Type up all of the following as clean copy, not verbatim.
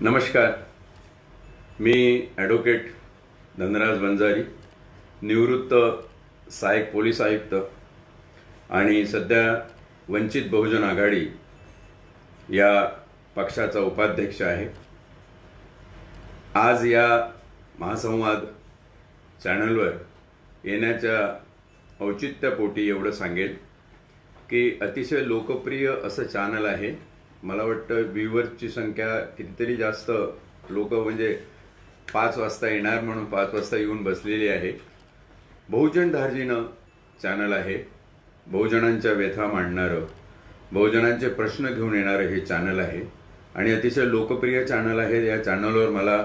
नमस्कार. मी ॲडव्होकेट धनराज बंजारी, निवृत्त सहाय्यक पोलीस आयुक्त आणि सध्या वंचित बहुजन आघाडी या पक्षाचा उपाध्यक्ष आहे. आज या महासंवाद चॅनलवर येण्याच्या औचित्यपोटी एवढं सांगेल की अतिशय लोकप्रिय असं चॅनल आहे. मला वाटतं व्ह्यूअर्सची संख्या कितीतरी जास्त लोक म्हणजे 5 वाजता येणार म्हणून 5 वाजता येऊन बसलेली आहे. बहुजन धार्जिणं चॅनल आहे. बहुजनांच्या व्यथा मांडणारं, बहुजनांचे प्रश्न घेऊन येणारं हे चॅनल आहे आणि अतिशय लोकप्रिय चॅनल आहे. या चॅनलवर मला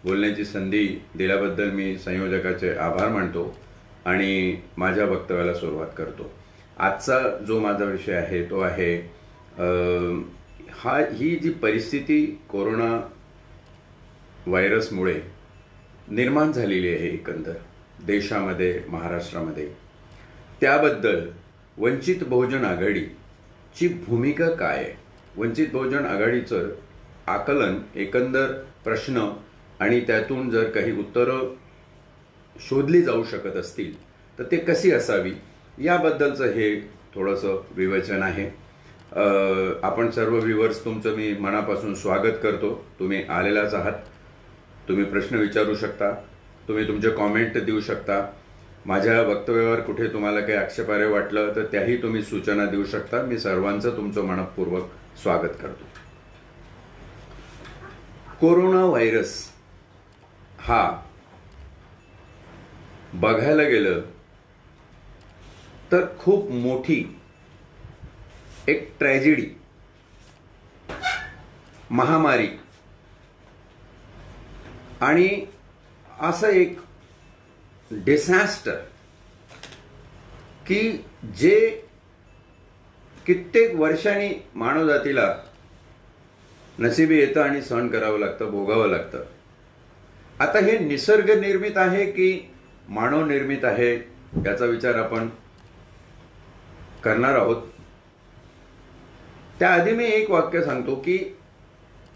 बोलण्याची संधी दिल्याबद्दल मी संयोजकाचे आभार मानतो आणि माझ्या वक्तव्याला सुरुवात करतो. आजचा जो माझा विषय आहे तो आहे ही जी परिस्थिती कोरोना व्हायरसमुळे निर्माण झालेली आहे एकंदर देशामध्ये, महाराष्ट्रामध्ये, त्याबद्दल वंचित बहुजन आघाडीची भूमिका काय आहे, वंचित बहुजन आघाडीचं आकलन, एकंदर प्रश्न आणि त्यातून जर काही उत्तरं शोधली जाऊ शकत असतील तर ते कशी असावी याबद्दलचं हे थोडंसं विवेचन आहे. आपण सर्व व्ह्यूअर्स तुमचं मी मनापासून स्वागत करतो. तुम्ही आलेलाच आहात. तुम्ही प्रश्न विचारू शकता, तुम्ही तुमचे कॉमेंट देऊ शकता. माझ्या वक्तव्यावर कुठे तुम्हाला काही आक्षेपार्ह वाटलं तर त्याही तुम्ही सूचना देऊ शकता. मी सर्वांचं तुमचं मनपूर्वक स्वागत करतो. कोरोना व्हायरस हा बघायला गेलं तर खूप मोठी एक ट्रॅजेडी, महामारी आणि असं एक डिझास्टर की जे कित्येक वर्षांनी मानवजातीला नशिबी येतं आणि सहन करावं लागतं, भोगावं लागतं. आता हे निसर्ग निर्मित आहे की मानव निर्मित आहे याचा विचार आपण करणार आहोत. त्याआधी मी एक वाक्य सांगतो की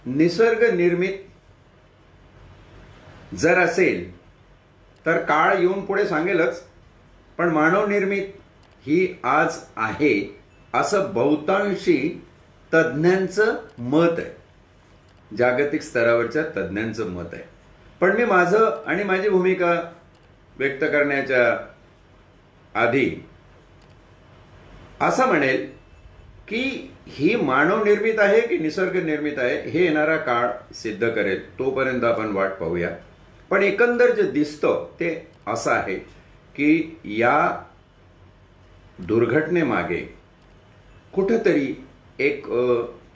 निसर्ग निर्मित जर असेल तर काळ येऊन पुढे सांगेलच, पण मानव निर्मित ही आज आहे असं बहुतांशी तज्ज्ञांचं मत आहे, जागतिक स्तरावरच्या तज्ज्ञांचं मत आहे. पण मी माझं आणि माझी भूमिका व्यक्त करण्याच्या आधी असं म्हणेल की ही मानव निर्मित आहे की निसर्ग निर्मित आहे हे येणारा काळ सिद्ध करेल. तोपर्यंत आपण वाट पाहूया. पण एकंदर जे दिसतं ते असं आहे की या दुर्घटनेमागे कुठेतरी एक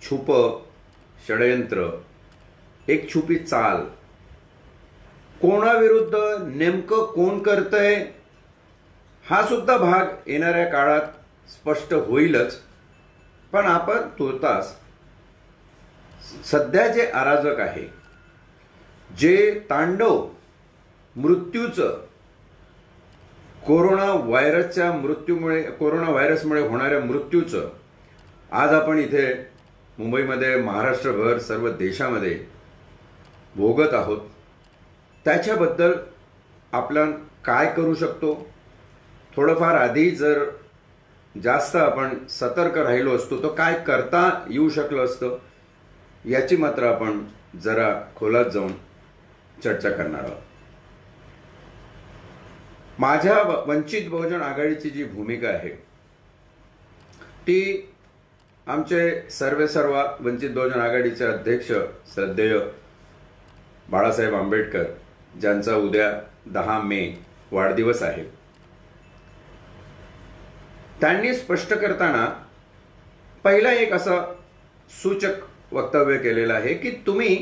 छुप षडयंत्र, एक छुपी चाल, कोणाविरुद्ध नेमकं कोण करतंय हा सुद्धा भाग येणाऱ्या काळात स्पष्ट होईलच. पण आपण तुर्तास सध्या जे अराजक आहे, जे तांडव मृत्यूचं, कोरोना व्हायरसमुळे होणाऱ्या मृत्यूचं आज आपण इथे मुंबईमध्ये, महाराष्ट्रभर, सर्व देशामध्ये भोगत आहोत. त्याच्याबद्दल आपण काय करू शकतो, थोडंफार आधी जर जास्त आपण सतर्क राहिलो असतो तर काय करता येऊ शकलं असतं याची मात्र आपण जरा खोलात जाऊन चर्चा करणार आहोत. माझ्या वंचित बहुजन आघाडीची जी भूमिका आहे ती आमचे सर्व वंचित बहुजन आघाडीचे अध्यक्ष श्रद्धेय बाळासाहेब आंबेडकर, ज्यांचा उद्या 10 मे वाढदिवस आहे, त्यांनी स्पष्ट करताना पहिला एक असं सूचक वक्तव्य केलेलं आहे की तुम्ही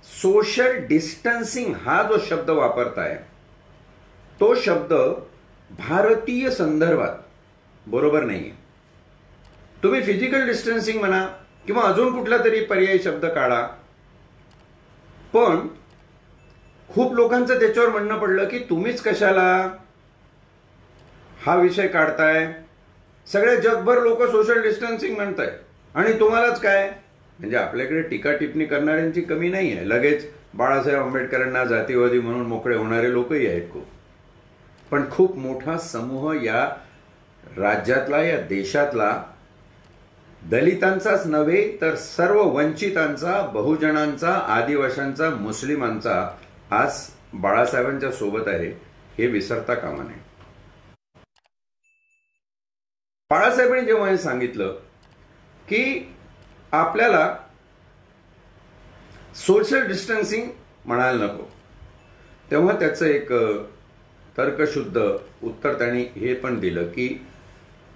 सोशल डिस्टन्सिंग हा जो शब्द वापरताय तो शब्द भारतीय संदर्भात बरोबर नाहीये. तुम्ही फिजिकल डिस्टन्सिंग म्हणा किंवा अजून कुठला तरी पर्यायी शब्द काढा. पण खूप लोकांचं त्याच्यावर म्हणणं पडलं की तुम्हीच कशाला हा विषय काढताय, सगळे जगभर लोक सोशल डिस्टन्सिंग म्हणताय आणि तुम्हालाच काय म्हणजे आपल्याकडे टीका टिप्पणी करणाऱ्यांची कमी नाही आहे. लगेच बाळासाहेब आंबेडकरांना जातीवादी म्हणून मोकळे होणारे लोकही आहेत खूप. पण खूप मोठा समूह या राज्यातला, या देशातला दलितांचाच नव्हे तर सर्व वंचितांचा, बहुजनांचा, आदिवासींचा, मुस्लिमांचा आज बाळासाहेबांच्या सोबत आहे, हे विसरता कामा नये. बाळासाहेबांनी जेव्हा हे सांगितलं की आपल्याला सोशल डिस्टन्सिंग म्हणायला नको, तेव्हा त्याचं एक तर्कशुद्ध उत्तर त्यांनी हे पण दिलं की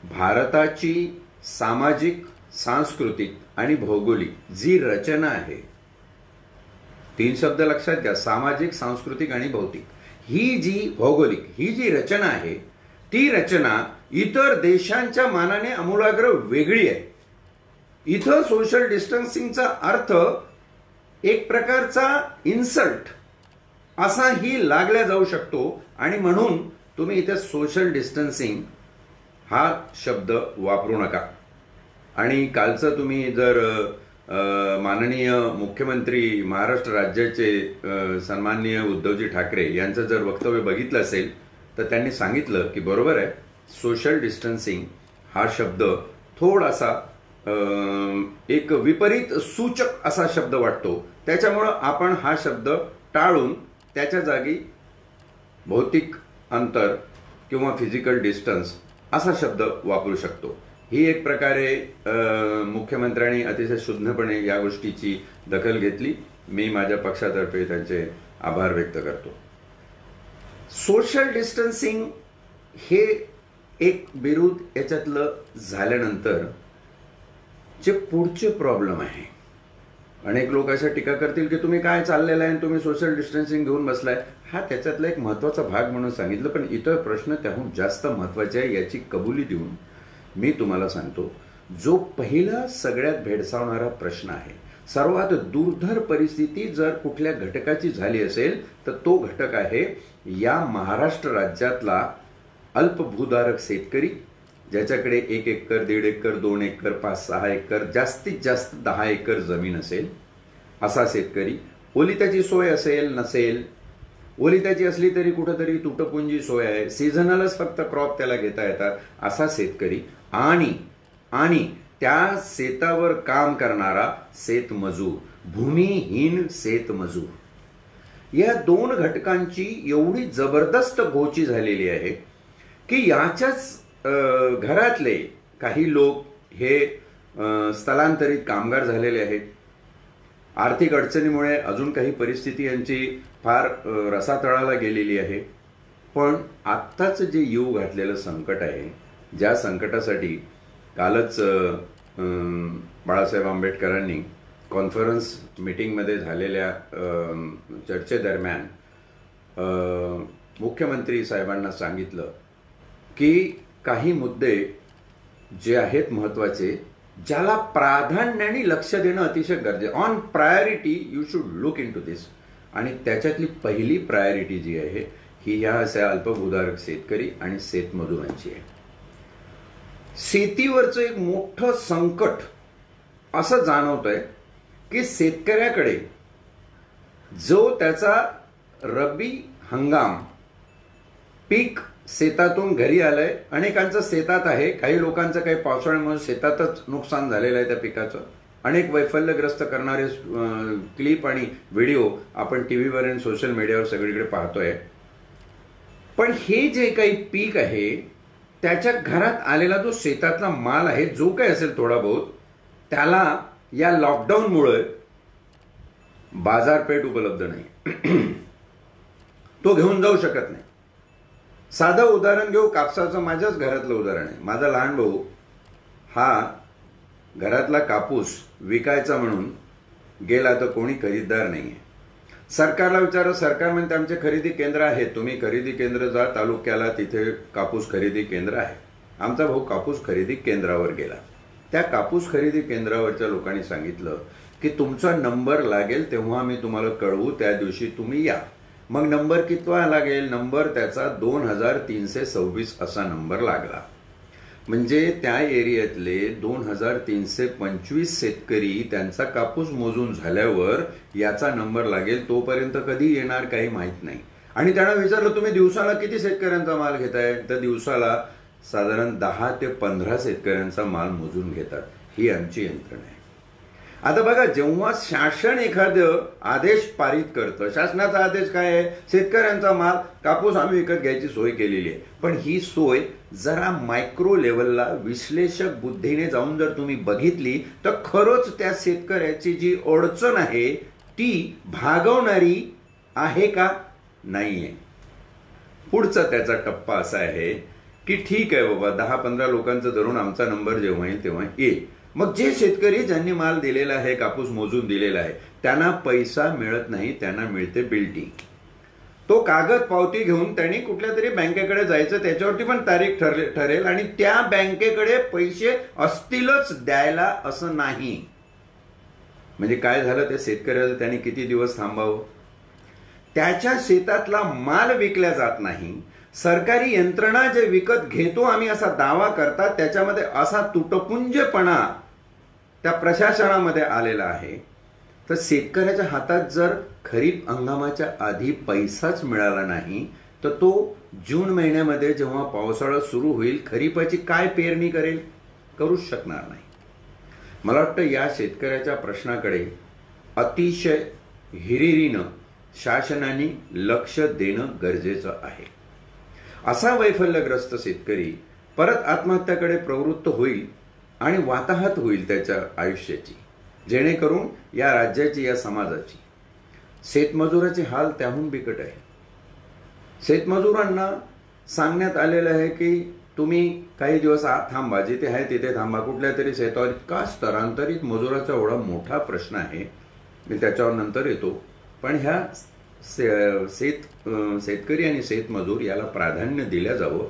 भारताची सामाजिक, सांस्कृतिक आणि भौगोलिक जी रचना आहे, 3 शब्द लक्षात घ्या, सामाजिक, सांस्कृतिक आणि भौतिक, ही जी भौगोलिक ही जी रचना आहे, ती रचना इतर देशांच्या मानाने आमूलाग्र वेगळी आहे. इथं सोशल डिस्टन्सिंगचा अर्थ एक प्रकारचा इन्सल्ट असाही लागला जाऊ शकतो आणि म्हणून तुम्ही इथे सोशल डिस्टन्सिंग हा शब्द वापरू नका. आणि कालचं तुम्ही जर माननीय मुख्यमंत्री महाराष्ट्र राज्याचे सन्माननीय उद्धवजी ठाकरे यांचं जर वक्तव्य बघितलं असेल तर त्यांनी सांगितलं की बरोबर आहे, सोशल डिस्टन्सिंग हा शब्द थोडासा एक विपरीत सूचक असा शब्द वाटतो, त्याच्यामुळं आपण हा शब्द टाळून त्याच्या जागी भौतिक अंतर किंवा फिजिकल डिस्टन्स असा शब्द वापरू शकतो. ही एक प्रकारे मुख्यमंत्र्यांनी अतिशय शुद्धपणे या गोष्टीची दखल घेतली. मी माझ्या पक्षातर्फे त्यांचे आभार व्यक्त करतो. सोशल डिस्टन्सिंग हे एक बिरुद याच्यातलं झाल्यानंतर जे पुढचे प्रॉब्लेम आहे, अनेक लोक अशा टीका करतील की तुम्ही काय चाललेलं आहे, तुम्ही सोशल डिस्टन्सिंग घेऊन बसलाय. हा त्याच्यातला एक महत्वाचा भाग म्हणून सांगितलं, पण इतर प्रश्न त्याहून जास्त महत्वाचे आहे याची कबुली देऊन मी तुम्हाला सांगतो. जो पहिला सगळ्यात भेडसावणारा प्रश्न आहे, सर्वात दुर्धर परिस्थिती जर कुठल्या घटकाची झाली असेल तर तो घटक आहे या महाराष्ट्र राज्यातला अल्पभूधारक शेतकरी, ज्याच्याकडे 1 एकर, 1.5 एकर, 2 एकर, 5-6 एकर, जास्तीत जास्त 10 एकर जमीन असेल असा शेतकरी. ओलिताची सोय असेल नसेल, ओलिताची असली तरी कुठंतरी तुटपुंजी सोय आहे, सीझनलच फक्त क्रॉप त्याला घेता येतात असा शेतकरी, आणि त्या शेतावर काम करणारा शेतमजूर, भूमिहीन शेतमजूर, या 2 घटकांची एवढी जबरदस्त गोची झालेली आहे की याच्याच घरातले काही लोक हे स्थलांतरित कामगार झालेले आहेत. आर्थिक अडचणीमुळे अजून काही परिस्थिती यांची फार रसातळाला गेलेली आहे. पण आत्ताच जे येऊ घातलेलं संकट आहे, ज्या संकटासाठी कालच बाळासाहेब आंबेडकरांनी कॉन्फरन्स मीटिंगमध्ये झालेल्या चर्चेदरम्यान मुख्यमंत्री साहेबांना सांगितलं की काही मुद्दे जे आहेत महत्वाचे, ज्याला प्राधान्याने लक्ष देणं अतिशय गरजेचं, on priority you should look into this. आणि त्याच्यातली पहिली प्रायोरिटी जी आहे ही ह्या अशा अल्पभूधारक शेतकरी आणि शेतमजुरांची आहे. शेतीवरचं एक मोठं संकट असं जाणवतंय की शेतकऱ्याकडे जो त्याचा रब्बी हंगाम पीक शेतातून घरी आलंय, अनेकांचं शेतात आहे, काही लोकांचं काही पावसाळ्यामुळे शेतातच नुकसान झालेलं आहे त्या पिकाचं, अनेक वैफल्यग्रस्त करणारे क्लिप आणि व्हिडिओ आपण टीव्हीवर आणि सोशल मीडियावर सगळीकडे पाहतोय. पण हे जे काही पीक आहे त्याच्या घरात आलेला जो शेतातला माल आहे, जो काही असेल थोडा बहुत, त्याला या लॉकडाऊनमुळे बाजारपेठ उपलब्ध नाही, तो घेऊन जाऊ शकत नाही. साधं उदाहरण घेऊ, कापसाचं. माझ्याच घरातलं उदाहरण आहे. माझा लहान भाऊ हा घरातला कापूस विकायचा म्हणून गेला तर कोणी खरीददार नाही आहे. सरकारला विचारा, सरकार म्हणते आमचे खरेदी केंद्र आहे, तुम्ही खरेदी केंद्र जा तालुक्याला, तिथे कापूस खरेदी केंद्र आहे. आमचा भाऊ कापूस खरेदी केंद्रावर गेला. त्या कापूस खरेदी केंद्रावरच्या लोकांनी सांगितलं की तुमचा नंबर लागेल तेव्हा आम्ही तुम्हाला कळवू, त्या दिवशी तुम्ही या. मग नंबर कितवा लागेल? नंबर त्याचा 2326 असा नंबर लागला. म्हणजे त्या एरियातले 2325 शेतकरी त्यांचा कापूस मोजून झाल्यावर याचा नंबर लागेल, तोपर्यंत कधी येणार काही माहीत नाही. आणि त्यांना विचारलं तुम्ही दिवसाला किती शेतकऱ्यांचा माल घेताय, तर दिवसाला साधारण 10 ते 15 शेतकऱ्यांचा माल मोजून घेतात. ही आमची यंत्रणा आहे. आता बघा, जेव्हा शासन एखादं आदेश पारित करतं, शासनाचा आदेश काय आहे, शेतकऱ्यांचा माल कापूस आम्ही विकत घ्यायची सोय केलेली आहे. पण ही सोय जरा मायक्रो लेवलला विश्लेषक बुद्धीने जाऊन जर तुम्ही बघितली तर खरंच त्या शेतकऱ्याची जी अडचण आहे ती भागवणारी आहे का, नाहीये. पुढचा त्याचा टप्पा असा आहे की ठीक आहे बाबा, 10-15 लोकांचं धरून आमचा नंबर जेव्हा येईल तेव्हा येईल. मग जे शेतकरी ज्यांनी माल दिलेला आहे, कापूस मोजून दिलेला आहे, त्यांना पैसा मिळत नाही, त्यांना मिळते बिल्डिंग. तो कागद पावती घेऊन त्यांनी कुठल्या तरी बँकेकडे जायचं, त्याच्यावरती पण तारीख ठरेल आणि त्या बँकेकडे पैसे असतीलच द्यायला असं नाही. म्हणजे काय झालं, त्या शेतकऱ्याला त्यांनी किती दिवस थांबावं. त्याच्या शेतातला माल विकला जात नाही. सरकारी यंत्रणा जे विकत घेतो आम्ही असा दावा करतात, त्याच्यामध्ये असा तुटपुंजपणा त्या प्रशासनामध्ये आलेला आहे. तर शेतकऱ्याच्या हातात जर खरीप हंगामाच्या आधी पैसाच मिळाला नाही तर तो जून महिन्यामध्ये जेव्हा पावसाळा सुरू होईल खरीपाची काय पेरणी करेल, करूच शकणार नाही. मला वाटतं या शेतकऱ्याच्या प्रश्नाकडे अतिशय हिरिरीनं शासनाने लक्ष देणं गरजेचं आहे. असा वैफल्यग्रस्त शेतकरी परत आत्महत्याकडे प्रवृत्त होईल आणि वाताहत होईल त्याच्या आयुष्याची, जेणेकरून या राज्याची, या समाजाची. शेतमजुराचे हाल त्याहून बिकट आहे. शेतमजुरांना सांगण्यात आलेलं आहे की तुम्ही काही दिवस थांबा, जिथे आहे तिथे थांबा. कुठल्या तरी शेतावर इतका स्थलांतरित मजुराचा एवढा मोठा प्रश्न आहे, मी त्याच्यावर नंतर येतो. पण ह्या शेतकरी आणि शेतमजूर याला प्राधान्य दिलं जावं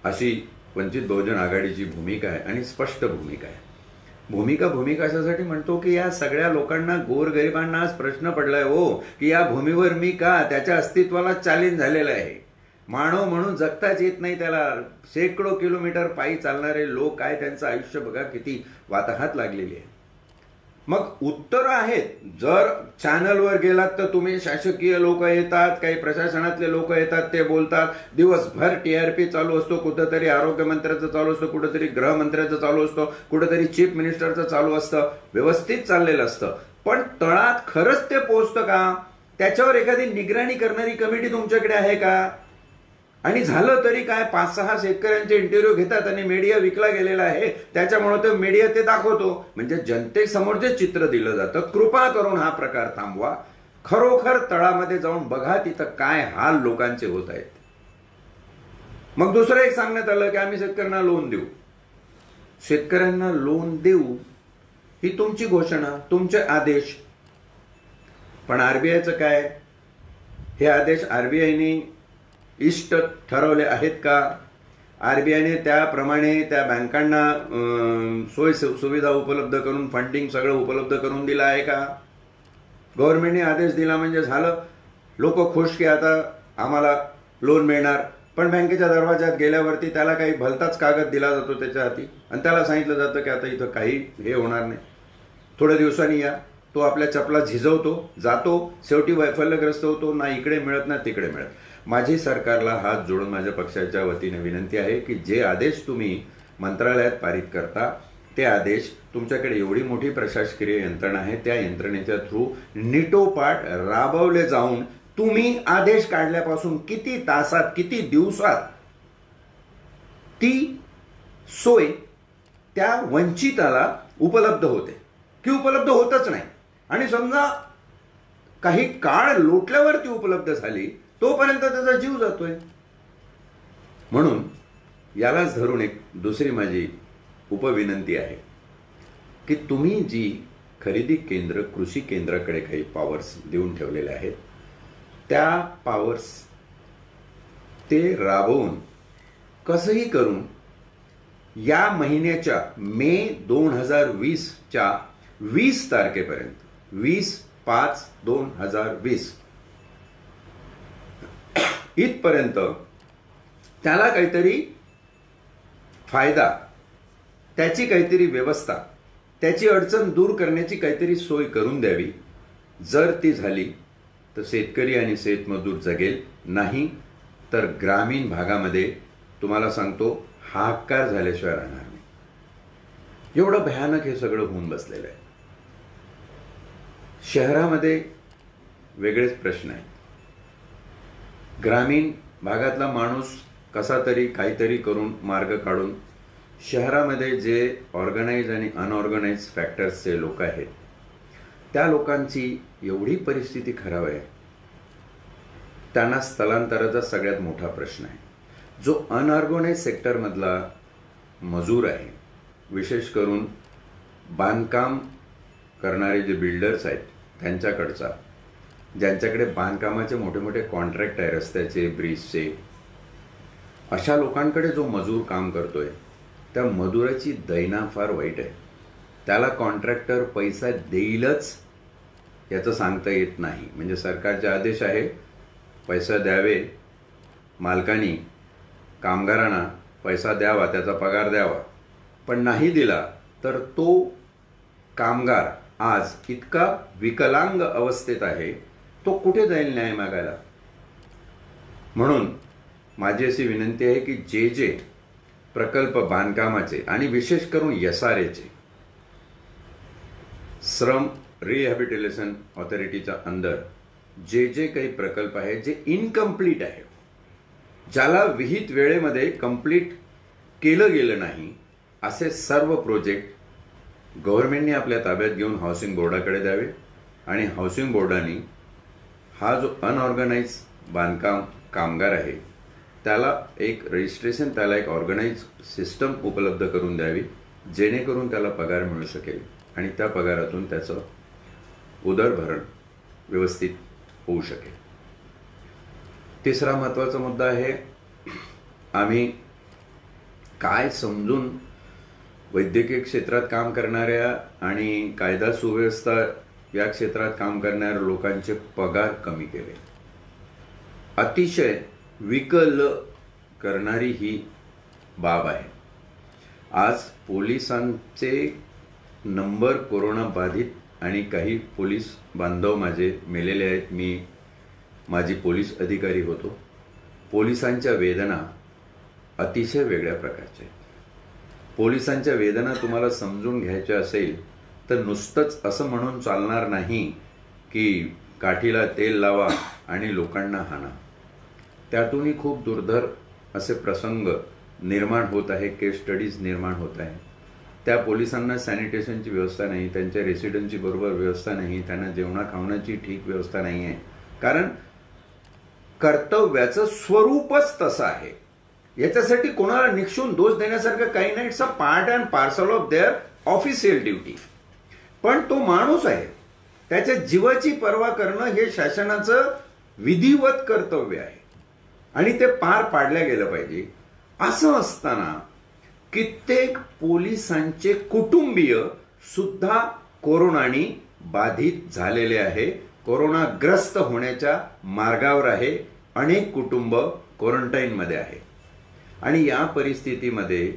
अशी वंचित बहुजन आघाडीची भूमिका आहे आणि स्पष्ट भूमिका आहे. भूमिका अशासाठी म्हणतो की या सगळ्या लोकांना, गोरगरिबांना आज प्रश्न पडलाय हो की या भूमीवर मी का, त्याच्या अस्तित्वाला चॅलेंज झालेलं आहे. मानव म्हणून जगताच येत नाही त्याला. शेकडो किलोमीटर पायी चालणारे लोक, काय त्यांचं आयुष्य बघा, किती वाताहत लागलेली आहे. मग उत्तर आहेत. जर चॅनलवर गेलात तर तुम्ही शासकीय लोक येतात, काही प्रशासनातले लोक येतात, ते बोलतात. दिवसभर TRP चालू असतो, कुठंतरी आरोग्यमंत्र्याचं चालू असतं, कुठंतरी गृहमंत्र्याचं चालू असतं, कुठंतरी चीफ मिनिस्टरचं चालू असतं. व्यवस्थित चाललेलं असतं. पण तळात खरंच ते पोहोचतं का, त्याच्यावर एखादी निगराणी करणारी कमिटी तुमच्याकडे आहे का. आणि झालं तरी काय, 5-6 शेतकऱ्यांचे इंटरव्ह्यू घेतात आणि मीडिया विकला गेलेला आहे, त्याच्यामुळे ते मीडिया ते दाखवतो. म्हणजे जनतेसमोर जे चित्र दिलं जातं, कृपा करून हा प्रकार थांबवा. खरोखर तळामध्ये जाऊन बघा, तिथं काय हाल लोकांचे होत आहेत. मग दुसरं एक सांगण्यात आलं की आम्ही शेतकऱ्यांना लोन देऊ. शेतकऱ्यांना लोन देऊ ही तुमची घोषणा, तुमचे आदेश. पण आरबीआयचं काय, हे आदेश आरबीआयने इष्ट ठरवले आहेत का. आरबीआयने त्याप्रमाणे त्या बँकांना सोय सुविधा उपलब्ध करून, फंडिंग सगळं उपलब्ध करून दिलं आहे का. गव्हर्नमेंटने आदेश दिला म्हणजे झालं, लोक खुश की आता आम्हाला लोन मिळणार. पण बँकेच्या दरवाजात गेल्यावरती त्याला काही भलताच कागद दिला जातो त्याच्या हाती आणि त्याला सांगितलं जातं की आता इथं काही हे होणार नाही, थोड्या दिवसांनी या. तो आपल्या चपला झिजवतो, जातो, शेवटी वैफल्यग्रस्त होतो. ना इकडे मिळत ना तिकडे मिळत. माझी सरकारला हात जोडून माझ्या पक्षाच्या वतीने विनंती आहे की जे आदेश तुम्ही मंत्रालयात पारित करता, ते आदेश, तुमच्याकडे एवढी मोठी प्रशासकीय यंत्रणा आहे, त्या यंत्रणेच्या थ्रू नीटोपाट राबवले जाऊन तुम्ही आदेश काढल्यापासून किती तासात, किती दिवसात ती सोय त्या वंचिताला उपलब्ध होते की उपलब्ध होतच नाही. आणि समजा काही काळ लोटल्यावरती उपलब्ध झाली, तोपर्यंत त्याचा जीव जातोय. म्हणून यालाच धरून एक दुसरी माझी उपविनंती आहे की तुम्ही जी खरेदी केंद्र, कृषी केंद्राकडे काही पॉवर्स देऊन ठेवलेले आहेत, त्या पॉवर्स ते राबवून कसंही करून या महिन्याच्या मे 2020च्या 20 तारखेपर्यंत, 20/5/2020 इथपर्यंत त्याला काहीतरी फायदा त्याची काहीतरी व्यवस्था, त्याची अडचण दूर करण्याची काहीतरी सोय करून द्यावी. जर ती झाली तर शेतकरी आणि शेतमजूर जगेल, नाही तर ग्रामीण भागामध्ये तुम्हाला सांगतो हाहाकार झाल्याशिवाय राहणार नाही. एवढं भयानक हे सगळं होऊन बसलेलं आहे. शहरामध्ये वेगळेच प्रश्न आहेत. ग्रामीण भागातला माणूस कसा तरी काहीतरी करून मार्ग काढून शहरामध्ये जे ऑर्गनाइज आणि अनऑर्गनाइज फॅक्टर्सचे लोक आहेत त्या लोकांची एवढी परिस्थिती खराब आहे. त्यांना स्थलांतराचा सगळ्यात मोठा प्रश्न आहे. जो अनऑर्गनाइज सेक्टरमधला मजूर आहे, विशेष करून बांधकाम करणारे जे बिल्डर्स आहेत त्यांच्याकडचा, ज्यांच्याकडे बांधकामाचे मोठे मोठे कॉन्ट्रॅक्ट आहे, रस्त्याचे, ब्रिजचे, अशा लोकांकडे जो मजूर काम करतोय त्या मजुराची दैना फार वाईट आहे. त्याला कॉन्ट्रॅक्टर पैसा देईलच याचं सांगता येत नाही. म्हणजे सरकारचे आदेश आहे पैसा द्यावे, मालकांनी कामगारांना पैसा द्यावा, त्याचा पगार द्यावा, पण नाही दिला तर तो कामगार आज इतका विकलांग अवस्थेत आहे, तो कुठे जाईल न्याय मागायला. म्हणून माझी अशी विनंती आहे की जे जे प्रकल्प बांधकामाचे आणि विशेष करून SRAचे, श्रम रिहॅबिलिटेशन ऑथॉरिटीच्या अंदर जे जे काही प्रकल्प आहे जे इनकम्प्लीट आहे, ज्याला विहित वेळेमध्ये कंप्लीट केलं गेलं नाही, असे सर्व प्रोजेक्ट गव्हर्नमेंटने आपल्या ताब्यात घेऊन हाऊसिंग बोर्डाकडे द्यावे. आणि हाऊसिंग बोर्डाने हा जो अनऑर्गनाइज बांधकाम कामगार आहे त्याला एक रजिस्ट्रेशन, त्याला एक ऑर्गनाइज सिस्टम उपलब्ध करून द्यावी, जेणेकरून त्याला पगार मिळू शकेल आणि त्या पगारातून त्याचं उदरभरण व्यवस्थित होऊ शकेल. तिसरा महत्त्वाचा मुद्दा आहे, आम्ही काय समजून वैद्यकीय क्षेत्रात काम करणाऱ्या आणि कायदा सुव्यवस्था या क्षेत्रात काम करणाऱ्या लोकांचे पगार कमी केले. अतिशय विकल करणारी ही बाब आहे. आज पोलिसांचे नंबर कोरोना बाधित आणि काही पोलीस बांधव माझे मेलेले आहेत. मी माझी पोलीस अधिकारी होतो. पोलिसांच्या वेदना अतिशय वेगळ्या प्रकारच्या आहेत. पोलिसांच्या वेदना तुम्हाला समजून घ्यायच्या असेल तर नुसतंच असं म्हणून चालणार नाही की काठीला तेल लावा आणि लोकांना हाणा. त्यातूनही खूप दुर्धर असे प्रसंग निर्माण होत आहे, केस स्टडीज निर्माण होत आहे. त्या पोलिसांना सॅनिटेशनची व्यवस्था नाही, त्यांच्या रेसिडेन्सी बरोबर व्यवस्था नाही, त्यांना जेवणा खावण्याची ठीक व्यवस्था नाही आहे. कारण कर्तव्याचं स्वरूपच तसं आहे. याच्यासाठी कोणाला निक्षून दोष देण्यासारखं काही नाही. It's a part and parcel of their official duty. पण तो माणूस आहे, त्याच्या जीवाची पर्वा करणं हे शासनाचं विधिवत कर्तव्य आहे आणि ते पार पाडल्या गेलं पाहिजे. असं असताना कित्येक पोलिसांचे कुटुंबीय सुद्धा कोरोनाने बाधित झालेले आहे, कोरोनाग्रस्त होण्याच्या मार्गावर आहे. अनेक कुटुंब क्वारंटाईनमध्ये आहे आणि या परिस्थितीमध्ये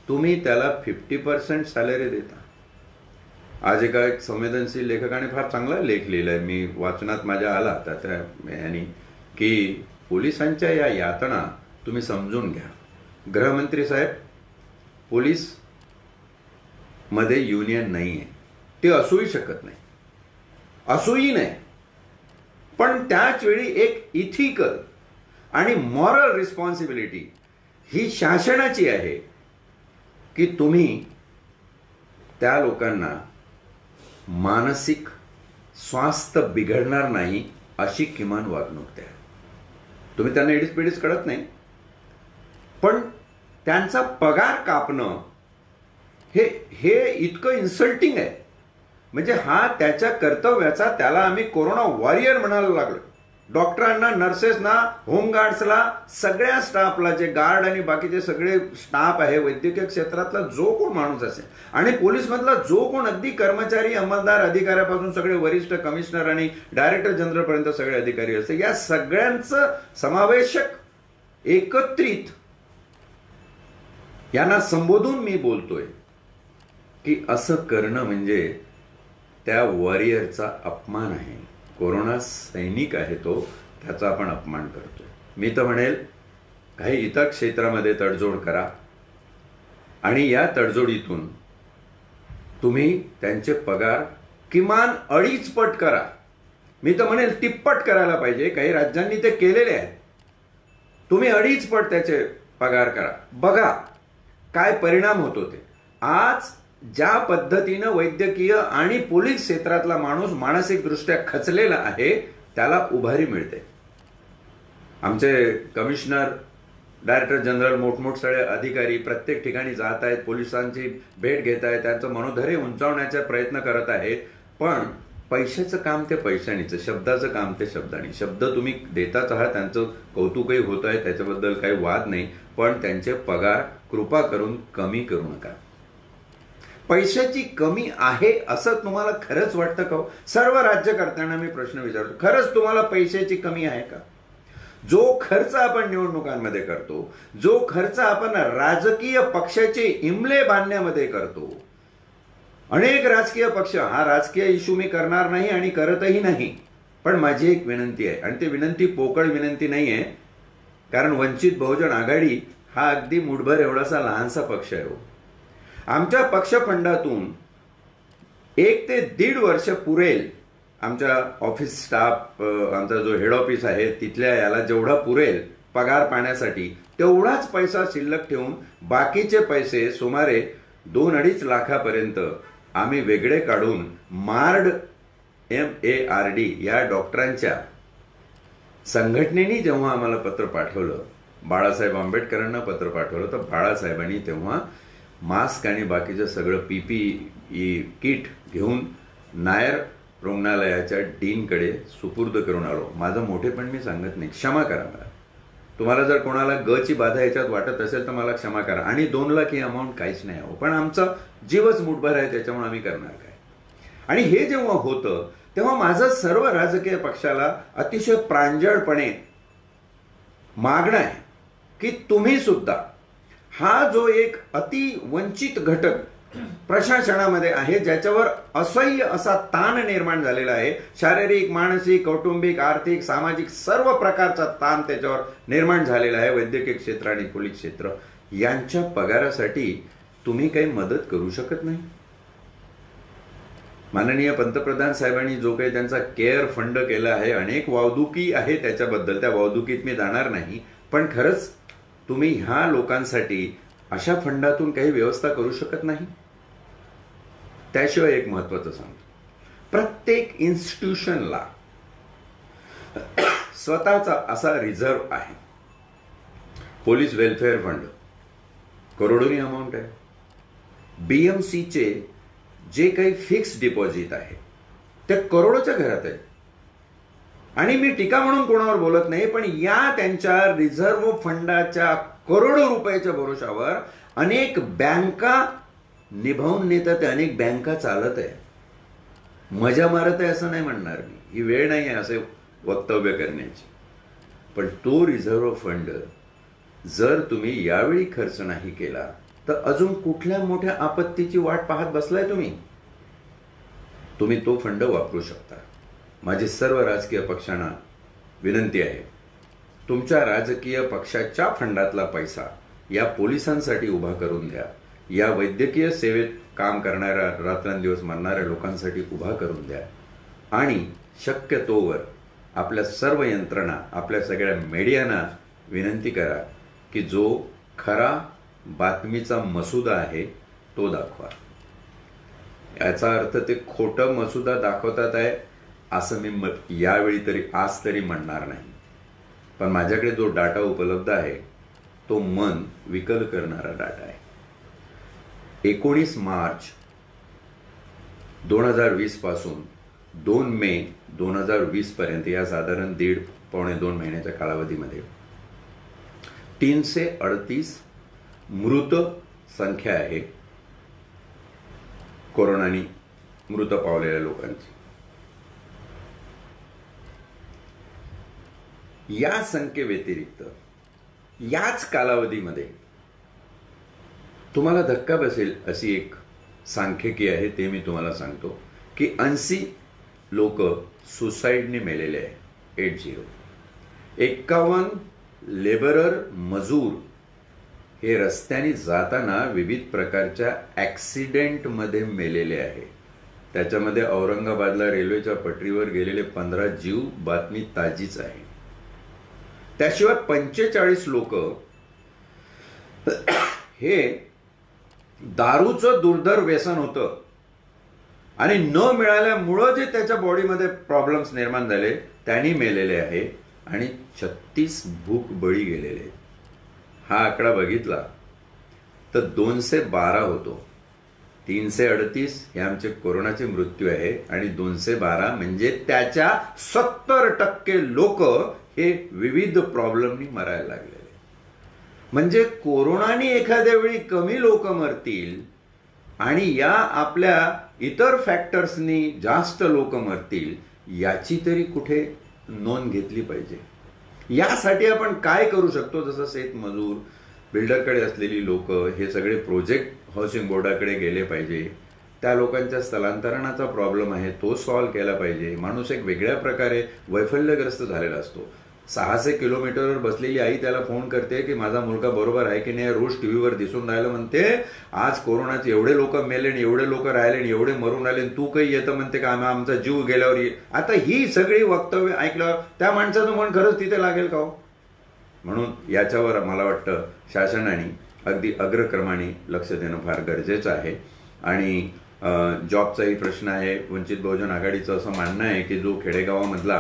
तुम्ही त्याला 50% सॅलरी देता. आज एका एक संवेदनशील लेखकाने फार चांगला लेख लिहिलाय, मी वाचनात माझ्या आला होता त्या यानी, की पोलिसांच्या या यातना तुम्ही समजून घ्या. गृहमंत्री साहेब, पोलीस मध्ये युनियन नाही आहे, ते असूही शकत नाही, असूही नाही. पण त्याच वेळी एक इथिकल आणि मॉरल रिस्पॉन्सिबिलिटी ही शासनाची आहे की तुम्ही त्या लोकांना मानसिक स्वास्थ्य बिघडणार नाही अशी किमान वागणूक द्या. तुम्ही त्यांना एडीस पिडीस कळत नाही, पण त्यांचा पगार कापणं हे इतकं इन्सल्टिंग आहे. म्हणजे हा त्याच्या कर्तव्याचा, त्याला आम्ही कोरोना वॉरियर म्हणायला लागलो. डॉक्टरांना, नर्सेसना, होमगार्ड्सला, सगळ्या स्टाफला, जे गार्ड आणि बाकीचे सगळे स्टाफ आहे, वैद्यकीय क्षेत्रातला जो कोण माणूस असेल आणि पोलीसमधला जो कोण अगदी कर्मचारी, अंमलदार, अधिकाऱ्यापासून सगळे वरिष्ठ कमिशनर आणि डायरेक्टर जनरलपर्यंत सगळे अधिकारी असते, या सगळ्यांचं समावेशक एकत्रित यांना संबोधून मी बोलतोय की असं करणं म्हणजे त्या वॉरियरचा अपमान आहे. कोरोना सैनिक आहे तो, त्याचा आपण अपमान करतोय. मी तर म्हणेल काही इतर क्षेत्रामध्ये तडजोड करा आणि या तडजोडीतून तुम्ही त्यांचे पगार किमान 2.5 पट करा. मी तर म्हणेल तिप्पट करायला पाहिजे. काही राज्यांनी ते केलेले आहेत. तुम्ही 2.5 पट त्याचे पगार करा. बघा काय परिणाम होतो ते. आज ज्या पद्धतीनं वैद्यकीय आणि पोलीस क्षेत्रातला माणूस मानसिकदृष्ट्या खचलेला आहे त्याला उभारी मिळते. आमचे कमिशनर, डायरेक्टर जनरल, मोठमोठे अधिकारी प्रत्येक ठिकाणी जात आहेत, पोलिसांची भेट घेत आहेत, त्यांचं मनोधैर्य उंचावण्याचा प्रयत्न करत आहेत. पण पैशाचं काम ते पैशानीचं, शब्दाचं काम ते शब्दानी. शब्द तुम्ही देताच आहात, त्यांचं कौतुकही होत आहे, त्याच्याबद्दल काही वाद नाही. पण त्यांचे पगार कृपा करून कमी करू नका. पैशाची कमी आहे असं तुम्हाला खरंच वाटतं का? सर्व राज्यकर्त्यांना मी प्रश्न विचारतो, खरंच तुम्हाला पैशाची कमी आहे का? जो खर्च आपण निवडणुकांमध्ये करतो, जो खर्च आपण राजकीय पक्षाचे इमले बांधण्यामध्ये करतो, अनेक राजकीय पक्ष, हा राजकीय इश्यू मी करणार नाही आणि करतही नाही, पण माझी एक विनंती आहे आणि ती विनंती पोकळ विनंती नाही आहे. कारण वंचित बहुजन आघाडी हा अगदी मुठभर एवढासा लहानसा पक्ष आहे. आमच्या पक्षफंडातून 1 ते 1.5 वर्ष पुरेल आमच्या ऑफिस स्टाफ, आमचा जो हेड ऑफिस आहे तिथल्या याला जेवढा पुरेल पगार पाण्यासाठी तेवढाच पैसा शिल्लक ठेवून बाकीचे पैसे सुमारे 2-2.5 लाखापर्यंत आम्ही वेगळे काढून मार्ड MARD या डॉक्टरांच्या संघटनेने जेव्हा आम्हाला पत्र पाठवलं, बाळासाहेब आंबेडकरांना पत्र पाठवलं, तर बाळासाहेबांनी तेव्हा मास्क आणि बाकीचं सगळं PPE किट घेऊन नायर रुग्णालयाच्या डीनकडे सुपूर्द करून आलो. माझं मोठेपण मी सांगत नाही, क्षमा करा मला. तुम्हाला जर कोणाला गची बाधा याच्यात वाटत असेल तर मला क्षमा करा. आणि 2 लाख ही अमाऊंट काहीच नाही हो, पण आमचा जीवच मुठभर आहे, त्याच्यामुळे आम्ही करणार काय. आणि हे जेव्हा होतं तेव्हा माझं सर्व राजकीय पक्षाला अतिशय प्रांजळपणे मागणं आहे की तुम्ही सुद्धा हा जो एक अतिवंचित घटक प्रशासनामध्ये आहे, ज्याच्यावर असह्य असा ताण निर्माण झालेला आहे, शारीरिक, मानसिक, कौटुंबिक, आर्थिक, सामाजिक सर्व प्रकारचा ताण त्याच्यावर निर्माण झालेला आहे, वैद्यकीय क्षेत्र आणि पोलीस क्षेत्र, यांच्या पगारासाठी तुम्ही काही मदत करू शकत नाही. माननीय पंतप्रधान साहेबांनी जो काही त्यांचा केअर फंड केला आहे, अनेक वावदुकी आहे त्याच्याबद्दल, त्या वावदुकीत मी जाणार नाही, पण खरंच तुम्ही ह्या लोकांसाठी अशा फंडातून काही व्यवस्था करू शकत नाही. त्याशिवाय एक महत्वाचं सांगतो, प्रत्येक इन्स्टिट्यूशनला स्वतःचा असा रिझर्व्ह आहे. पोलीस वेलफेअर फंड करोडोनी अमाऊंट आहे. BMCचे जे काही फिक्स डिपॉझिट आहे ते करोडोच्या घरात आहे. आणि मी टीका म्हणून कोणावर बोलत नाही, पण या त्यांच्या रिझर्व्ह फंडाच्या करोडो रुपयाच्या भरोशावर अनेक बँका निभावून नेतात, अनेक बँका चालत आहे. मजा मारत आहे असं नाही म्हणणार मी, ही वेळ नाही आहे असे वक्तव्य करण्याची. पण तो रिझर्व्ह फंड जर तुम्ही यावेळी खर्च नाही केला तर अजून कुठल्या मोठ्या आपत्तीची वाट पाहत बसलाय तुम्ही. तुम्ही तो फंड वापरू शकता. माझी सर्व राजकीय पक्षांना विनंती आहे, तुमच्या राजकीय पक्षाच्या फंडातला पैसा या पोलिसांसाठी उभा करून द्या, या वैद्यकीय सेवेत काम करणाऱ्या, रात्रंदिवस मरणाऱ्या लोकांसाठी उभा करून द्या. आणि शक्यतोवर आपल्या सर्व यंत्रणा, आपल्या सगळ्या मीडियांना विनंती करा की जो खरा बातमीचा मसुदा आहे तो दाखवा. याचा अर्थ ते खोटं मसुदा दाखवतात आहे असं मी यावेळी तरी, आज तरी म्हणणार नाही. पण माझ्याकडे जो डाटा उपलब्ध आहे तो मन विकल करणारा डाटा आहे. 19 मार्च 2020 पासून 2 मे 2020 पर्यंत, या साधारण 1.5-2 महिन्याच्या कालावधीमध्ये 338 मृत संख्या आहे कोरोनानी मृत पावलेल्या लोकांची. या संख्येव्यतिरिक्त याच कालावधीमध्ये तुम्हाला धक्का बसेल अशी एक सांख्यिकी आहे ते मी तुम्हाला सांगतो की 80 लोक सुसाईडने मेलेले आहे. 80. 51 लेबरर मजूर हे रस्त्याने जाताना विविध प्रकारच्या ॲक्सिडेंटमध्ये मेलेले आहे. त्याच्यामध्ये औरंगाबादला रेल्वेच्या पटरीवर गेलेले 15 जीव बातमी ताजीच आहे. त्याशिवाय 45 लोक हे दारूचं दुर्धर व्यसन होतं आणि न मिळाल्यामुळं जे त्याच्या बॉडीमध्ये प्रॉब्लेम्स निर्माण झाले त्यांनी मेलेले आहे आणि 36 भूक बळी गेलेले. हा आकडा बघितला तर 212 होतो. 338 हे आमचे कोरोनाचे मृत्यू आहे आणि 212 म्हणजे त्याच्या 70% लोक हे विविध प्रॉब्लेमनी मरायला लागलेले. म्हणजे कोरोनाने एखाद्या वेळी कमी लोक मरतील आणि या आपल्या इतर फॅक्टर्सनी जास्त लोक मरतील याची तरी कुठे नोंद घेतली पाहिजे. यासाठी आपण काय करू शकतो? जसं शेतमजूर, बिल्डरकडे असलेली लोक हे सगळे प्रोजेक्ट हाऊसिंग बोर्डाकडे गेले पाहिजे. त्या लोकांच्या स्थलांतरणाचा प्रॉब्लेम आहे तो सॉल्व्ह केला पाहिजे. माणूस एक वेगळ्या प्रकारे वैफल्यग्रस्त झालेला असतो. 600 किलोमीटरवर बसलेली आई त्याला फोन करते की माझा मुलगा बरोबर आहे की नाही, रोज टीव्हीवर दिसून राहिलं, म्हणते आज कोरोनाचे एवढे लोक मेले आणि एवढे लोक राहिले आणि एवढे मरून राहिले, तू काही येतं म्हणते का आमचा जीव गेल्यावर. आता ही सगळी वक्तव्य ऐकल्यावर त्या माणसाचं मन खरंच तिथे लागेल का हो? म्हणून याच्यावर मला वाटतं शासनाने अगदी अग्रक्रमाने लक्ष देणं फार गरजेचं आहे. आणि जॉबचाही प्रश्न आहे. वंचित बहुजन आघाडीचं असं म्हणणं आहे की जो खेडेगावामधला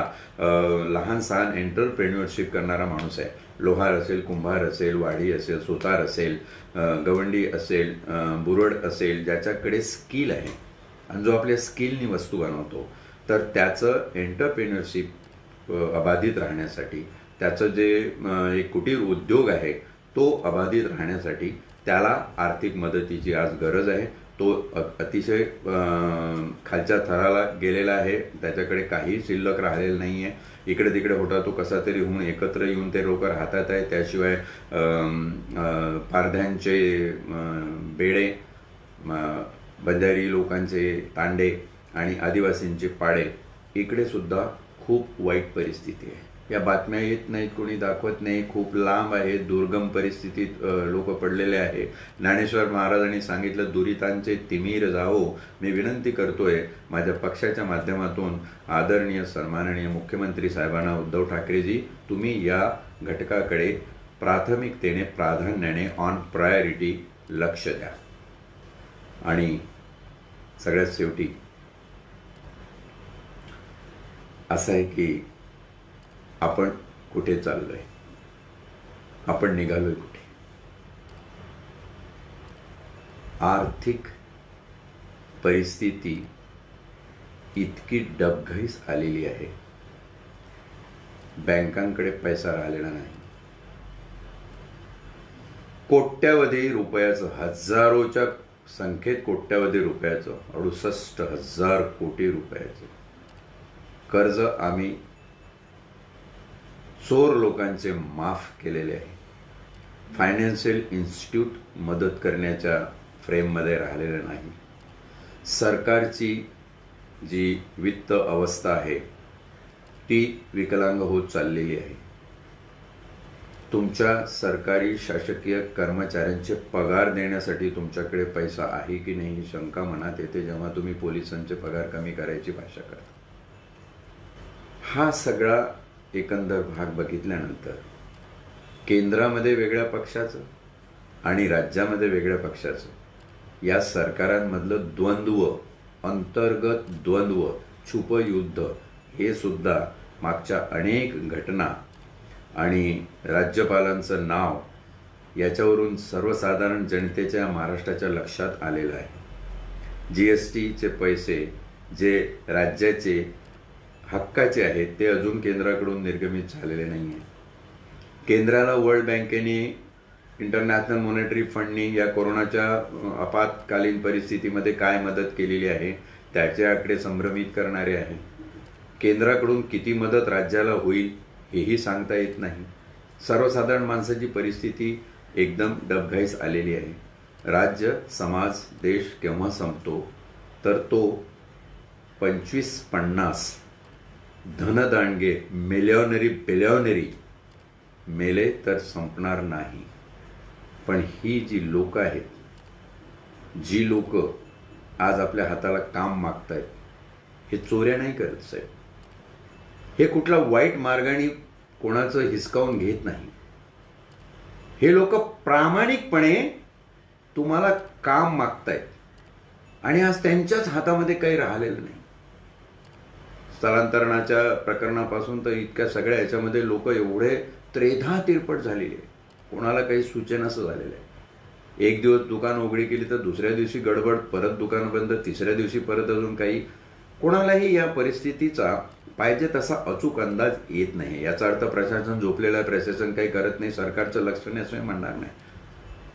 लहान सहान एंटरप्रेन्युअरशिप करणारा माणूस आहे, लोहार असेल, कुंभार असेल, वाडी असेल, सुतार असेल, गवंडी असेल, बुरड असेल, ज्याच्याकडे स्किल आहे आणि जो आपल्या स्किलनी वस्तू बनवतो, तर त्याचं एंटरप्रेन्युअरशिप अबाधित राहण्यासाठी, त्याचं जे एक कुटीर उद्योग आहे तो अबाधित राहण्यासाठी त्याला आर्थिक मदतीची आज गरज आहे. तो अतिशय खालच्या थराला गेलेला आहे, त्याच्याकडे काही शिल्लक राहिलेलं नाही आहे. इकडे तिकडे होता तो कसा तरी होऊन एकत्र येऊन ते लोक राहतात आहे. त्याशिवाय पारध्यांचे बेडे, बंजारी लोकांचे तांडे आणि आदिवासींचे पाडे, इकडे सुद्धा खूप वाईट परिस्थिती आहे. या बातम्या येत नाहीत, कोणी दाखवत नाही. खूप लांब आहे, दुर्गम परिस्थितीत लोक पडलेले आहे. ज्ञानेश्वर महाराजांनी सांगितलं, दुरितांचे तिमीर जाओ. मी विनंती करतोय माझ्या पक्षाच्या माध्यमातून आदरणीय सन्माननीय मुख्यमंत्री साहेबांना, उद्धव ठाकरेजी, तुम्ही या घटकाकडे प्राथमिकतेने, प्राधान्याने, ऑन प्रायोरिटी लक्ष द्या. आणि सगळ्यात शेवटी असं आहे की आपण कुठे चाललोय, आपण निघालोय कुठे? आर्थिक परिस्थिती इतकी डबघाईस आलेली आहे, बँकांकडे पैसा राहिलेला नाही. कोट्यावधी रुपयाचं, हजारोच्या संख्येत कोट्यावधी रुपयाचं, 68,000 कोटी रुपयाचं कर्ज आम्ही चोर लोकांचे माफ केलेले आहे. फायनान्शियल इन्स्टिट्यूट मदत करण्याच्या फ्रेममध्ये राहिलेलं नाही. सरकारची जी वित्त अवस्था आहे ती विकलांग होत चाललेली आहे. तुमच्या सरकारी शासकीय कर्मचाऱ्यांचे पगार देण्यासाठी तुमच्याकडे पैसा आहे की नाही ही शंका मनात येते जेव्हा तुम्ही पोलिसांचे पगार कमी करायची भाषा करता. हा सगळा एकंदर भाग बघितल्यानंतर केंद्रामध्ये वेगळ्या पक्षाचं आणि राज्यामध्ये वेगळ्या पक्षाचं या सरकारांमधलं द्वंद्व, अंतर्गत द्वंद्व, छुपयुद्ध हे सुद्धा मागच्या अनेक घटना आणि राज्यपालांचं नाव याच्यावरून सर्वसाधारण जनतेच्या महाराष्ट्राच्या लक्षात आलेलं आहे. GSTचे पैसे जे राज्याचे हक्काचे आहेत ते अजून केंद्राकडून निर्गमित झालेले नाही आहे. केंद्राला वर्ल्ड बँकेने, इंटरनॅशनल मॉनिटरी फंडनी या कोरोनाच्या आपत्कालीन परिस्थितीमध्ये काय मदत केलेली आहे त्याचे आकडे संभ्रमित करणारे आहे. केंद्राकडून किती मदत राज्याला होईल हेही सांगता येत नाही. सर्वसाधारण माणसाची परिस्थिती एकदम डबघाईस आलेली आहे. राज्य, समाज, देश केव्हा संपतो तर तो 25-50 धनदांडगे मिलियनरी बिलियनरी मेले तर संपणार नाही. पण ही जी लोक आहेत, जी लोक आज आपल्या हाताला काम मागतायत, हे चोऱ्या नाही करत साहेब. हे कुठला वाईट मार्गाने कोणाचं हिसकावून घेत नाही. हे लोक प्रामाणिकपणे तुम्हाला काम मागतायत आणि आज त्यांच्याच हातामध्ये काही राहिलेलं नाही. स्थलांतरणाच्या प्रकरणापासून तर इतक्या सगळ्या याच्यामध्ये लोक एवढे त्रेधा तिरपट झालेले, कोणाला काही सूचनाचं झालेलं आहे. एक दिवस दुकान उघडी केली तर दुसऱ्या दिवशी गडबड, परत दुकान बंद, तिसऱ्या दिवशी परत अजून काही. कोणालाही या परिस्थितीचा पाहिजे तसा अचूक अंदाज येत नाही. याचा अर्थ प्रशासन झोपलेलं आहे, प्रशासन काही करत नाही, सरकारचं लक्ष नाही असं म्हणणार नाही.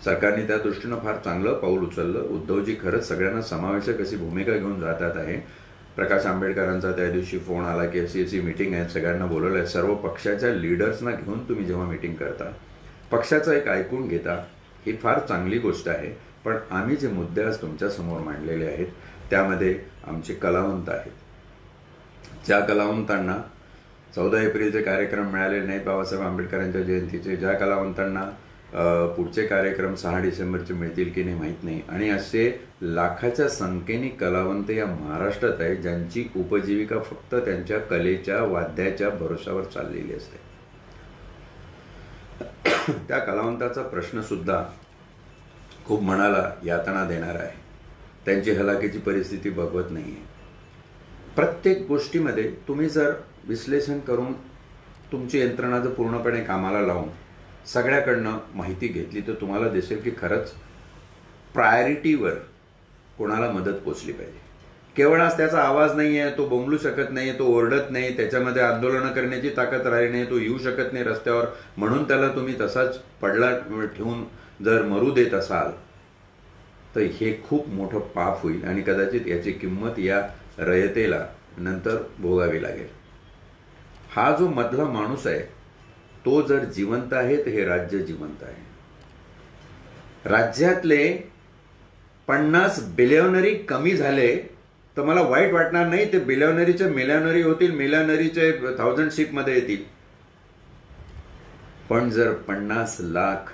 सरकारने त्या दृष्टीनं फार चांगलं पाऊल उचललं. उद्धवजी खरंच सगळ्यांना समावेशक अशी भूमिका घेऊन जातात आहे. प्रकाश आंबेडकरांचा त्या दिवशी फोन आला की अशी मीटिंग आहे, सगळ्यांना बोलवलं आहे. सर्व पक्षाच्या लीडर्सना घेऊन तुम्ही जेव्हा मीटिंग करता, पक्षाचं एक ऐकून घेता, ही फार चांगली गोष्ट आहे. पण आम्ही जे मुद्दे आज तुमच्यासमोर मांडलेले आहेत त्यामध्ये आमचे कलावंत आहेत. ज्या कलावंतांना 14 एप्रिलचे कार्यक्रम मिळालेले नाहीत बाबासाहेब आंबेडकरांच्या जयंतीचे, ज्या कलावंतांना पुढचे कार्यक्रम 6 डिसेंबरचे मिळतील की नाही माहीत नाही, आणि असे लाखाच्या संख्येने कलावंत या महाराष्ट्रात आहेत ज्यांची उपजीविका फक्त त्यांच्या कलेच्या, वाद्याच्या भरोशावर चाललेली असते. त्या कलावंताचा प्रश्न सुद्धा खूप मनाला यातना देणार आहे. त्यांची हलाखीची परिस्थिती बघवत नाही आहे. प्रत्येक गोष्टीमध्ये तुम्ही जर विश्लेषण करून तुमची यंत्रणा जर पूर्णपणे कामाला लावून सगळ्याकडनं माहिती घेतली तर तुम्हाला दिसेल की खरंच प्रायोरिटीवर कोणाला मदत पोचली पाहिजे. केवळ आज त्याचा आवाज नाही आहे, तो बोंबलू शकत नाही, तो ओरडत नाही, त्याच्यामध्ये आंदोलनं करण्याची ताकद राहिली नाही, तो येऊ शकत नाही रस्त्यावर, म्हणून त्याला तुम्ही तसाच पडला ठेवून जर मरू देत असाल तर हे खूप मोठं पाप होईल आणि कदाचित याची किंमत या रयतेला नंतर भोगावी लागेल. हा जो मधला माणूस आहे तो जर जिवंत आहे तर हे राज्य जिवंत आहे. राज्यातले 50 बिलियनरी कमी झाले तर मला वाईट वाटणार नाही. ते बिलियनरीचे मिलियनरी होतील, मिलियनरीचे 1000 शिपमध्ये येतील. पण जर 50 लाख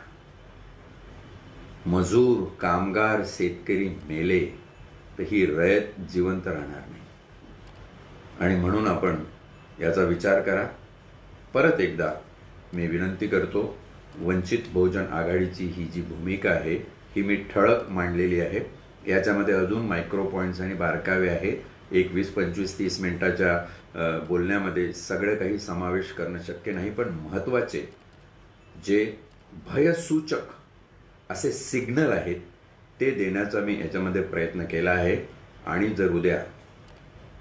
मजूर, कामगार, शेतकरी मेले तर ही रयत जिवंत राहणार नाही. आणि म्हणून आपण याचा विचार करा. परत एकदा मी विनंती करतो, वंचित बहुजन आघाडीची ही जी भूमिका आहे ही मी ठळक मांडलेली आहे. याच्यामध्ये अजून मायक्रो पॉईंट्स आणि बारकावे आहे. 20, 25, 30 मिनिटाच्या बोलण्यामध्ये सगळं काही समावेश करणं शक्य नाही. पण महत्त्वाचे जे भयसूचक असे सिग्नल आहेत ते देण्याचा मी याच्यामध्ये प्रयत्न केला आहे. आणि जर उद्या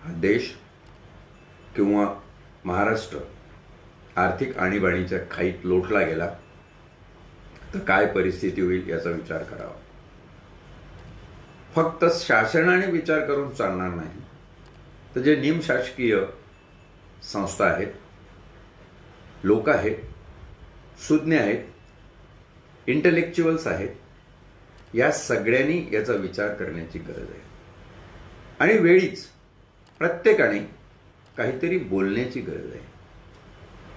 हा देश किंवा महाराष्ट्र आर्थिक आणीबाणीच्या खाईत लोटला गेला तर काय परिस्थिती होईल याचा विचार करावा. फक्त शासनाने विचार करून चालणार नाही, तर जे निमशासकीय संस्था आहेत, लोक आहेत, सुज्ञ आहेत, इंटेलेक्च्युअल्स आहेत, या सगळ्यांनी याचा विचार करण्याची गरज आहे. आणि वेळीच प्रत्येकाने काहीतरी बोलण्याची गरज आहे.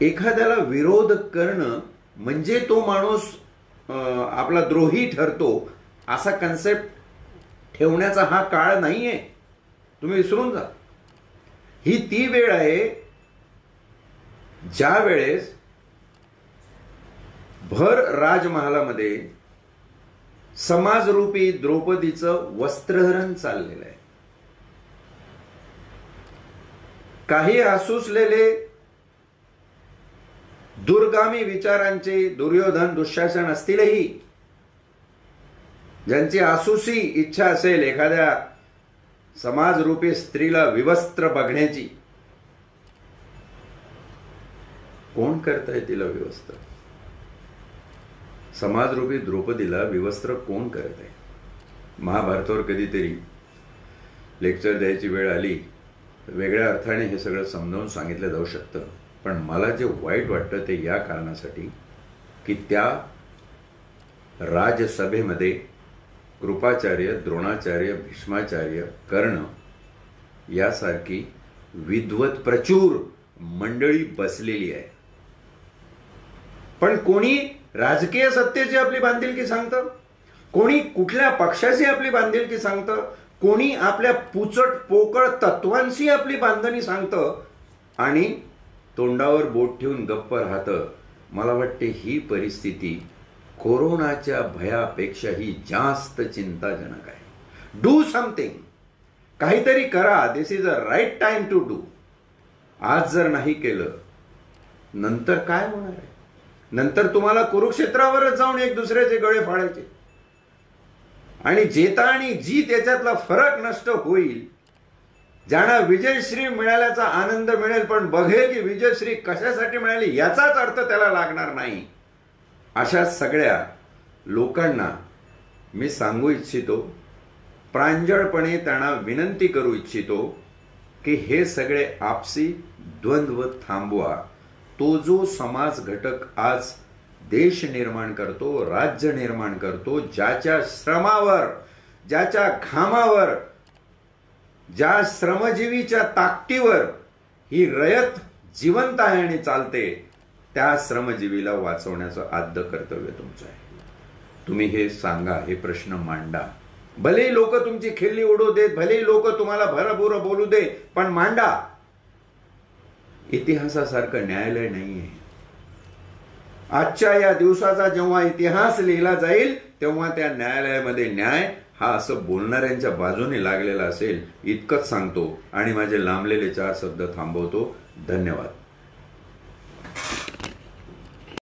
एखाद्याला विरोध करणं म्हणजे तो माणूस आपला द्रोही ठरतो असा कन्सेप्ट ठेवण्याचा हा काळ नाहीये. तुम्ही विसरून जा. ही ती वेळ आहे ज्या वेळेस भर राजमहालामध्ये समाजरूपी द्रौपदीचं वस्त्रहरण चाललेलं आहे. काही आसुसलेले दुर्गामी विचारांचे दुर्योधन, दुःशासन असतीलही, ज्यांची आसुसी इच्छा असेल एखाद्या समाजरूपी स्त्रीला विवस्त्र बघण्याची, कोण करतंय तिला विवस्त्र? समाजरूपी द्रौपदीला विवस्त्र कोण करत आहे? महाभारतावर कधीतरी लेक्चर द्यायची वेळ आली तर वेगळ्या अर्थाने हे सगळं समजावून सांगितलं जाऊ शकतं. पण मला जे वाईट वाटतं ते या कारणासाठी की त्या राजसभेमध्ये कृपाचार्य, द्रोणाचार्य, भीष्माचार्य, कर्ण यासारखी विद्वत प्रचूर मंडळी बसलेली आहे. पण कोणी राजकीय सत्तेची आपली बांधिलकी सांगतं, कोणी कुठल्या पक्षाची आपली बांधिलकी सांगतं, कोणी आपल्या पुचट पोकळ तत्वांशी आपली बांधणी सांगतं आणि तोंडावर बोट ठेवून गप्प राहतं. मला वाटते ही परिस्थिती कोरोनाच्या भयापेक्षाही जास्त चिंताजनक आहे. डू समथिंग, काहीतरी करा. This is a right time to do. आज जर नाही केलं नंतर काय होणार आहे? नंतर तुम्हाला कुरुक्षेत्रावरच जाऊन एक दुसऱ्याचे गळे फाडायचे आणि जेता आणि जी त्याच्यातला फरक नष्ट होईल. ज्यांना विजयश्री मिळाल्याचा आनंद मिळेल पण बघेल की विजयश्री कशासाठी मिळाली याचाच अर्थ त्याला लागणार नाही. अशा सगळ्या लोकांना मी सांगू इच्छितो, प्रांजळपणे त्यांना विनंती करू इच्छितो की हे सगळे आपसी द्वंद्व थांबवा. तो जो समाज घटक आज देश निर्माण करतो, राज्य निर्माण करतो, ज्याच्या श्रमावर, ज्याच्या घामावर, ज्या श्रमजीवीच्या ताकदीवर ही रयत जिवंत आहे आणि चालते, त्या श्रमजीवीला वाचवण्याचं आद्य कर्तव्य तुमचं आहे. तुम्ही हे सांगा, हे प्रश्न मांडा. भले लोक तुमची खिल्ली उडू देत, भले लोक तुम्हाला भरभूर बोलू दे, पण मांडा. इतिहासासारखं न्यायालय नाहीये. आजच्या या दिवसाचा जेव्हा इतिहास लिहिला जाईल तेव्हा त्या न्यायालयामध्ये न्याय हा असं बोलणाऱ्यांच्या बाजूने लागलेला असेल, इतकंच सांगतो आणि माझे लांबलेले 4 शब्द थांबवतो. धन्यवाद.